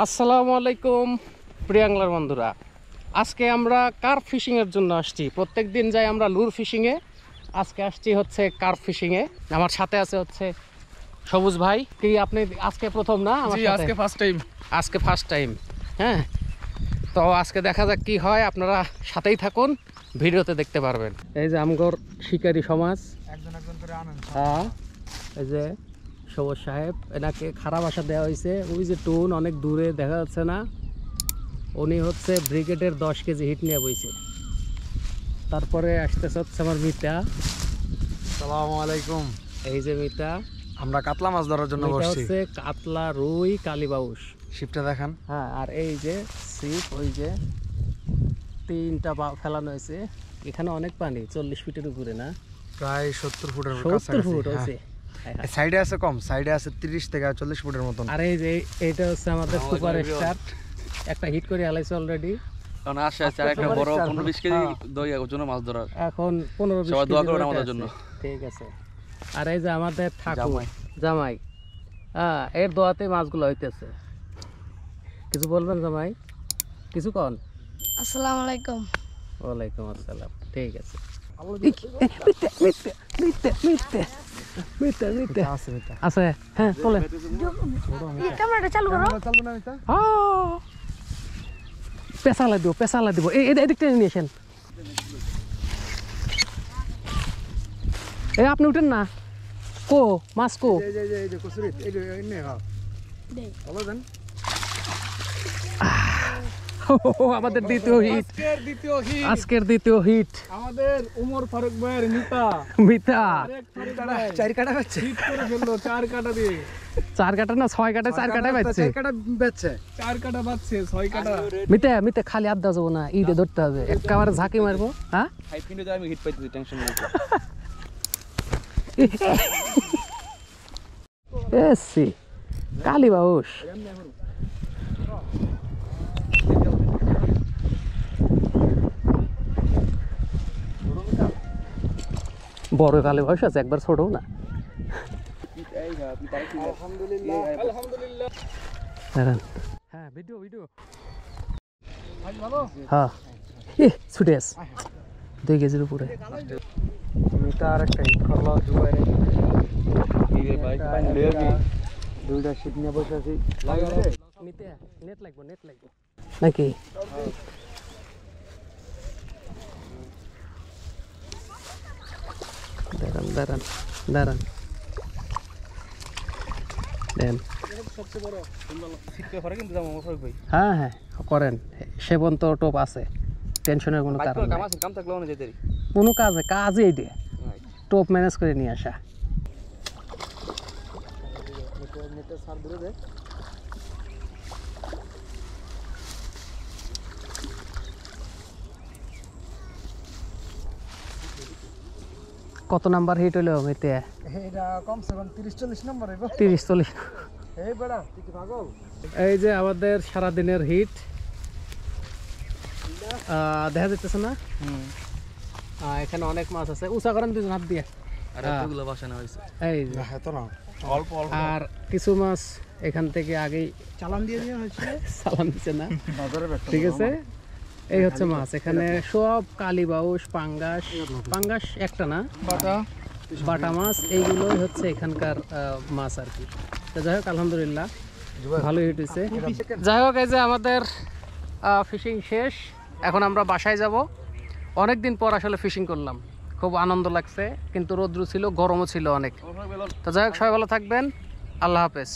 আসসালামু আলাইকুম প্রিয়াংলার বন্ধুরা, আজকে আমরা কার্প ফিশিং এর জন্য আসছি। প্রত্যেক দিন যাই আমরা লুর ফিশিং এ, আজকে আসছি হচ্ছে কার্প ফিশিং এ। আমার সাথে আছে হচ্ছে সবুজ ভাই। কি আপনি আজকে প্রথম না? আমার সাথে আজকে ফার্স্ট টাইম। আজকে ফার্স্ট টাইম। হ্যাঁ, তো আজকে দেখা যাক কি হয়, আপনারা সাথেই থাকুন, ভিডিওতে দেখতে পারবেন। এই যে আমগর শিকারী সমাজ, একজন একজন করে আনেন। হ্যাঁ, এই যে সবুজ সাহেব, এনাকে খারাপ আশা দেওয়া হয়েছে। ওই যে টুন অনেক দূরে দেখা যাচ্ছে না, উনি হচ্ছে ব্রিগেডের 10 কেজি হিট নিয়ে বইছে। তারপরে আসতেছে হচ্ছে আমার মিতা। আসসালামু আলাইকুম। এই যে মিতা, আমরা কাতলা মাছ ধরার জন্য মিতা বসছি। হচ্ছে কাতলা, রুই, কালীবাউস। শিপটা দেখান। হ্যাঁ, আর এই যে সিপ, ওই যে 3টা ফেলানো হয়েছে। এখানে অনেক পানি, 40 ফিটের উপরে না, প্রায় 70 ফুটের 70 ফুট হয়েছে। সাইডে আছে কম, সাইডে আছে 30 থেকে 40 ফুটের মতন। আর এই যে এইটা হচ্ছে আমাদের সুপার স্টার, একটা হিট করে আলাইছে অলরেডি। কারণ আসে আছে আর একটা বড় 15-20 কেজি দই ওজন মাছ ধরার। এখন 15-20 সবাই দোয়া কেজি করবেন হইতে আমাদের আছে। জন্য। ঠিক আছে। আর এই যে আমাদের ঠাকুর জামাই। জামাই, হ্যাঁ, এর দোয়াতে মাছগুলো হইতেছে। কিছু বলবেন জামাই? কিছু কন। আসসালামু আলাইকুম। ওয়ালাইকুম আসসালাম। ঠিক আছে। আছে, হ্যাঁ, চলেন। ক্যামেরাটা চালু করো। চালু না এটা? পেশালা দিব, পেশালা দিব। এদিকটা নিয়ে আসেন। আপনি উঠেন না। কো মাছ কো? এই যে কসুরি, এই যে এনে হ্যাঁ। ভালো দেন। আমাদের দ্বিতীয় হিট, আজকের দ্বিতীয় আজকের দ্বিতীয় হিট হিট আমাদের উমর ফারুক ভাইয়ের মিতা। মিতা 4 কাটা বাচ্চা হিট করে ফেললো 4 কাটা দিয়ে। 4 কাটা না 6 কাটা, 4 কাটাই বাজছে। 4 কাটা বাচ্চা, 4 কাটা বাজছে, 6 কাটা। মিতা মিতা খালি আড্ডা যাবো না, ইদে ধরতে হবে, একেবারে ঝাঁকি মারবো। হ্যাঁ, 5 মিনিটে আমি হিট পাইতেছি, টেনশন নেই। এসি কালীবাউস। বড় কালীবাউস আছে, একবার ছোট না। আলহামদুলিল্লাহ, আলহামদুলিল্লাহ। দাঁড়ান। হ্যাঁ, ভিডিও ভিডিও। ভাই ভালো? হ্যাঁ, ছুটে আস 2 কেজির উপরে। মিতা আর একটা হিট করলো দুবারে। এই রে ভাই, লেয়ার কি? দুইটা শিপ নিয়ে বসে আছি। নিতে নেট লাগবে, নেট লাগবে নাকি? দাঁড়ান দাঁড়ান দাঁড়ান, দেন। সবচেয়ে বড় শিখতে পারে কিন্তু জামা ফারুক ভাই। হ্যাঁ হ্যাঁ, করেন। সেবন্ত টোপ আছে, টেনশনের কোনো কারণ কাম নেই। আছে, কাম থাকলেও না যেতে। কোনো কাজই এইটা, টোপ ম্যানেজ করে নিয়ে আসা। নেটে সার ধরে দে। কত নাম্বার হিট হইলো মেতে? এটা কমসে কম 30-40 নম্বর হইব। 30-40। এই বড়া তুই কি পাগল? এই যে আমাদের সারাদিনের হিট, দেখা যাচ্ছে না? এখানে অনেক মাছ আছে। উঁচা করেন দুজন হাত দিয়ে। আর এতগুলো বাসা না হইছে। এই যে, এত না, অল্প অল্প। আর কিছু মাছ এখান থেকে আগেই চালান দিয়ে দেওয়া হয়েছে। সালাম দিচ্ছে না, বাজারে ব্যস্ত। ঠিক আছে। এই হচ্ছে মাছ, এখানে সব কালীবাউস, পাঙ্গাস। পাঙ্গাস একটা না, বাটা মাছ, এইগুলোই হচ্ছে এখানকার মাছ আর কি। তো যাই হোক, আলহামদুলিল্লাহ ভালো হিট হয়েছে। যাই হোক, এই যে আমাদের ফিশিং শেষ, এখন আমরা বাসায় যাব। অনেক দিন পর আসলে ফিশিং করলাম, খুব আনন্দ লাগছে, কিন্তু রৌদ্র ছিল, গরমও ছিল অনেক। তো যাই হোক, সবাই ভালো থাকবেন, আল্লাহ হাফেজ।